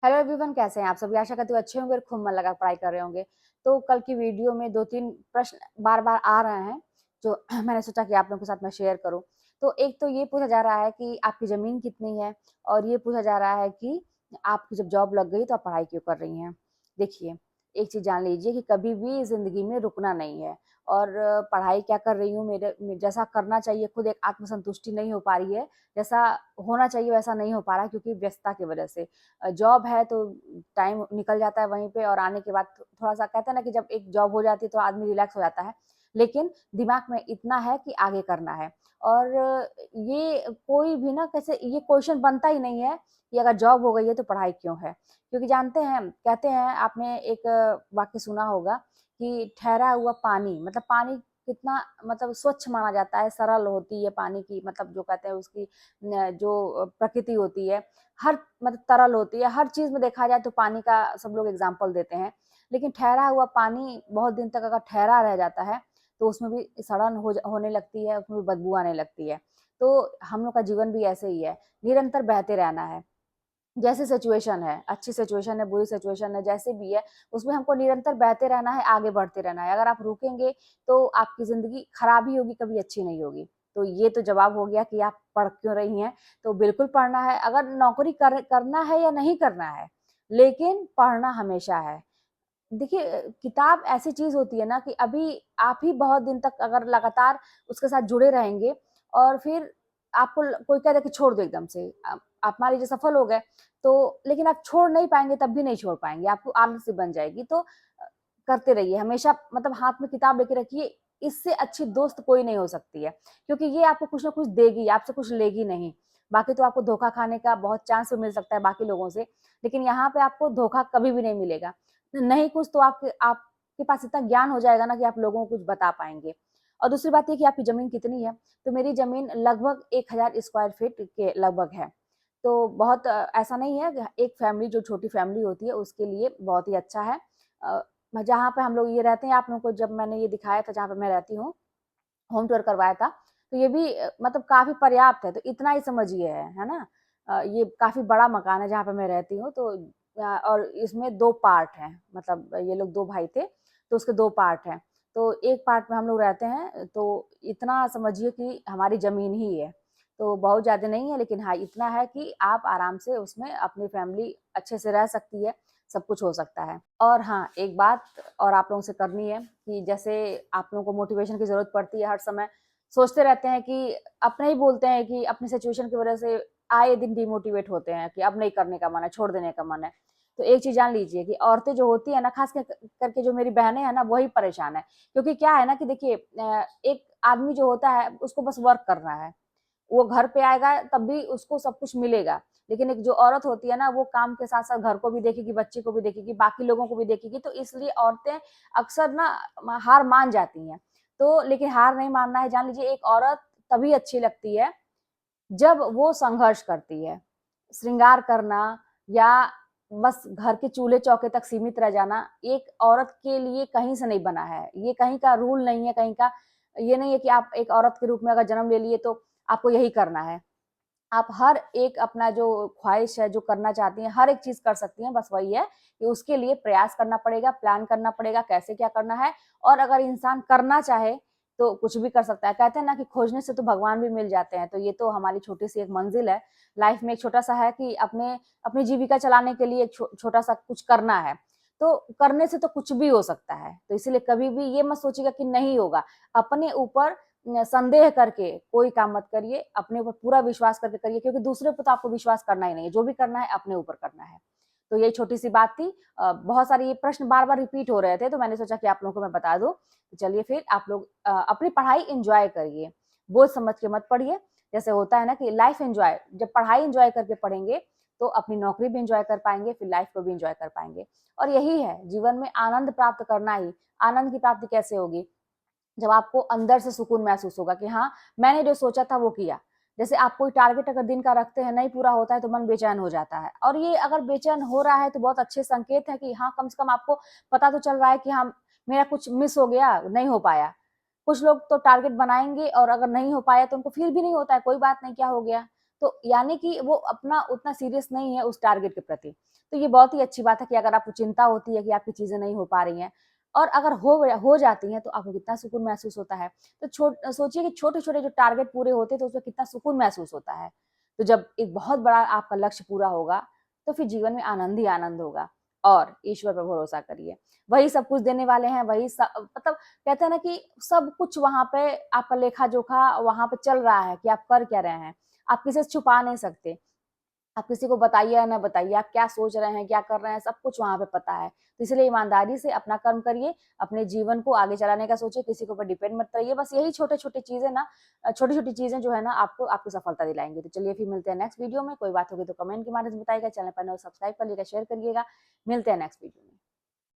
Hello everyone, कैसे हैं आप सभी। आशा करती हूँ अच्छे होंगे और खूब मन लगा पढ़ाई कर रहे होंगे। तो कल की वीडियो में 2-3 प्रश्न बार-बार आ रहे हैं जो मैंने सोचा कि आप लोगों के साथ मैं शेयर करूँ। तो एक तो ये पूछा जा रहा है कि आपकी ज़मीन कितनी है, और ये पूछा जा रहा है कि आपकी जब जॉब लग गई तो आप पढ़ाई क्यों कर रही हैं। देखिए, एक चीज़ जान लीजिए कि कभी भी ज़िंदगी में रुकना नहीं है, और पढ़ाई क्या कर रही हूँ, मेरे जैसा करना चाहिए, खुद एक आत्मसंतुष्टि नहीं हो पा रही है, जैसा होना चाहिए वैसा नहीं हो पा रहा है क्योंकि व्यस्तता की वजह से। जॉब है तो टाइम निकल जाता है वहीं पे, और आने के बाद थोड़ा-सा कहते हैं ना कि जब एक जॉब हो जाती है तो आदमी रिलैक्स हो जाता है। लेकिन दिमाग में इतना है कि आगे करना है, और ये कोई भी ना कैसे ये क्वेश्चन बनता ही नहीं है कि अगर जॉब हो गई है तो पढ़ाई क्यों है? क्योंकि जानते हैं, कहते हैं, आपने एक वाक्य सुना होगा कि ठहरा हुआ पानी, मतलब पानी कितना मतलब स्वच्छ माना जाता है, सरल होती है पानी की, मतलब जो कहते हैं उसकी जो प्रकृति होती है, हर मतलब तरल होती है। हर चीज़ में देखा जाए तो पानी का सब लोग एग्ज़ाम्पल देते हैं। लेकिन ठहरा हुआ पानी बहुत दिन तक अगर ठहरा रह जाता है, तो उसमें भी सड़न होने लगती है, उसमें भी बदबू आने लगती है। तो हम लोग का जीवन भी ऐसे ही है, निरंतर बहते रहना है। जैसी सिचुएशन है, अच्छी सिचुएशन है, बुरी सिचुएशन है, जैसे भी है, उसमें हमको निरंतर बहते रहना है, आगे बढ़ते रहना है। अगर आप रुकेंगे, तो आपकी ज़िंदगी खराब ही होगी, कभी अच्छी नहीं होगी। तो ये तो जवाब हो गया कि आप पढ़ क्यों रही हैं। तो बिल्कुल पढ़ना है, अगर नौकरी करना है या नहीं करना है, लेकिन पढ़ना हमेशा है। देखिए, किताब ऐसी चीज़ होती है ना कि अभी आप ही बहुत दिन तक अगर लगातार उसके साथ जुड़े रहेंगे, और फिर आपको कोई कह दे कि छोड़ दो एकदम से, आप मान लीजिए सफल हो गए, तो लेकिन आप छोड़ नहीं पाएंगे, तब भी नहीं छोड़ पाएंगे, आपको आदत सी बन जाएगी। तो करते रहिए हमेशा, मतलब हाथ में किताब लेके रखिए। इससे अच्छी दोस्त कोई नहीं हो सकती है, क्योंकि ये आपको कुछ ना कुछ देगी, आपसे कुछ लेगी नहीं। बाकी तो आपको धोखा खाने का बहुत चांस मिल सकता है बाकी लोगों से, लेकिन यहाँ पे आपको धोखा कभी भी नहीं मिलेगा। नहीं कुछ तो आपके पास इतना ज्ञान हो जाएगा ना कि आप लोगों को कुछ बता पाएँगे। और दूसरी बात ये कि आपकी ज़मीन कितनी है, तो मेरी ज़मीन लगभग 1000 स्क्वायर फीट के लगभग है। तो बहुत ऐसा नहीं है, एक फैमिली जो छोटी फैमिली होती है उसके लिए बहुत ही अच्छा है। अ, जहाँ पे हम लोग ये रहते हैं, आप लोगों को जब मैंने ये दिखाया था जहाँ पे मैं रहती हूँ, होम टूर करवाया था, तो ये भी मतलब काफ़ी पर्याप्त है, तो इतना ही समझिए है ना? ये काफ़ी बड़ा मकान है जहाँ पे मैं रहती हूँ, तो और इसमें 2 पार्ट हैं, मतलब ये लोग 2 भाई थे, तो उसके 2 पार्ट हैं। तो एक पार्ट में हम लोग रहते हैं, तो इतना समझिए कि हमारी ज़मीन ही है। तो बहुत ज़्यादा नहीं है, लेकिन हाँ, इतना है कि आप आराम से उसमें अपनी फैमिली अच्छे से रह सकती है, सब कुछ हो सकता है। और हाँ, एक बात और आप लोगों से करनी है कि जैसे आप लोगों को मोटिवेशन की ज़रूरत पड़ती है हर समय, सोचते रहते हैं कि अपने ही बोलते हैं कि अपनी सिचुएशन की वज़ह से आए दिन डिमोटिवेट होते हैं कि अब नहीं करने का मन है, छोड़ देने का मन है। तो एक चीज़ जान लीजिए कि औरतें जो होती हैं ना, ख़ास करके जो मेरी बहनें हैं ना, वही परेशान है। क्योंकि क्या है ना कि देखिए, एक आदमी जो होता है उसको बस वर्क करना है। वो घर पे आएगा तब भी उसको सब कुछ मिलेगा। लेकिन एक जो औरत होती है ना, वो काम के साथ-साथ घर को भी देखेगी, बच्चे को भी देखेगी, बाकी लोगों को भी देखेगी, तो इसलिए औरतें अक्सर ना हार मान जाती हैं। तो लेकिन हार नहीं मानना है, जान लीजिए एक औरत तभी अच्छी लगती है जब वो संघर्ष करती है। श्रृंगार करना या बस घर के चूल्हे-चौके तक सीमित रह जाना, एक औरत के लिए कहीं से नहीं बना है। ये कहीं का रूल नहीं है, कहीं का ये नहीं है कि आप एक औरत के रूप में अगर जन्म ले लिए तो आपको यही करना है। आप हर एक अपना जो ख्वाहिश है, जो करना चाहती हैं, हर एक चीज़ कर सकती हैं, बस वही है कि उसके लिए प्रयास करना पड़ेगा, प्लान करना पड़ेगा, कैसे क्या करना है, और अगर इंसान करना चाहे, तो कुछ भी कर सकता है। कहते हैं ना कि खोजने से तो भगवान भी मिल जाते हैं, तो ये तो हमारी छोटी-सी एक मंज़िल है, लाइफ़ में एक छोटा-सा है कि अपनी जीविका चलाने के लिए एक छोटा-सा कुछ करना है। तो करने से तो कुछ भी हो सकता है, तो इसीलिए कभी भी ये मत सोचिएगा कि नहीं होगा। अपने ऊपर संदेह करके कोई काम मत करिए, अपने ऊपर पूरा विश्वास करके करिए, क्योंकि दूसरे पे तो आपको विश्वास करना ही नहीं है, जो भी करना है अपने ऊपर करना है। तो यही छोटी-सी बात थी। बहुत सारे ये प्रश्न बार-बार रिपीट हो रहे थे, तो मैंने सोचा कि आप लोगों को मैं बता दूँ। तो चलिए फिर आप लोग अपनी पढ़ाई एन्जॉय करिए, बोझ समझ के मत पढ़िए। जैसे होता है ना कि लाइफ एन्जॉय, जब पढ़ाई एन्जॉय करके पढ़ेंगे, तो अपनी नौकरी भी एन्जॉय कर पाएँगे, फिर लाइफ को भी एन्जॉय कर पाएँगे। और यही है, जीवन में आनंद प्राप्त करना ही। आनंद की प्राप्ति कैसे होगी? जब आपको अंदर से सुकून महसूस होगा कि हाँ, मैंने जो सोचा था वो किया। जैसे आप कोई टारगेट अगर दिन का रखते हैं, नहीं पूरा होता है तो मन बेचैन हो जाता है, और ये अगर बेचैन हो रहा है तो बहुत अच्छे संकेत है कि हाँ, कम से कम आपको पता तो चल रहा है कि हाँ, मेरा कुछ मिस हो गया, नहीं हो पाया। कुछ लोग तो टारगेट बनाएँगे और अगर नहीं हो पाया तो उनको फ़ील भी नहीं होता है, कोई बात नहीं, क्या हो गया? तो यानी कि वो अपना उतना सीरियस नहीं है उस टारगेट के प्रति। तो ये बहुत ही अच्छी बात है कि अगर आपको चिंता होती है कि आपकी चीज़ें नहीं हो पा रही हैं और अगर हो जाती हैं तो आपको कितना सुकून महसूस होता है। तो सोचिए कि छोटे-छोटे जो टारगेट पूरे होते हैं तो उसमें कितना सुकून महसूस होता है। तो जब एक बहुत बड़ा आपका लक्ष्य पूरा होगा, तो फिर जीवन में आनंद ही आनंद होगा और ईश्वर पर भरोसा करिए। वही सब कुछ देने वाले हैं, वही मतलब कहते हैं ना कि सब कुछ वहाँ पे आपका लेखा-जोखा वहाँ पे चल रहा है कि आप कर क्या रहे हैं। आप किसी से छुपा नहीं सकते। आप किसी को बताइए या ना बताइए, आप क्या सोच रहे हैं, क्या कर रहे हैं, सब कुछ वहाँ पे पता है। तो इसलिए ईमानदारी से अपना कर्म करिए, अपने जीवन को आगे चलाने का सोचिए, किसी के ऊपर डिपेंड मत रहिए। बस यही छोटे-छोटे चीज़ें ना छोटी-छोटी चीज़ें जो है ना आपको सफलता दिलाएँगी। तो चलिए फिर मिलते हैं नेक्स्ट वीडियो में। कोई बात होगी तो कमेंट के माध्यम से बताइएगा, चैनल पर नए हो सब्सक्राइब कर लीजिएगा, शेयर करिएगा। मिलते हैं नेक्स्ट वीडियो में।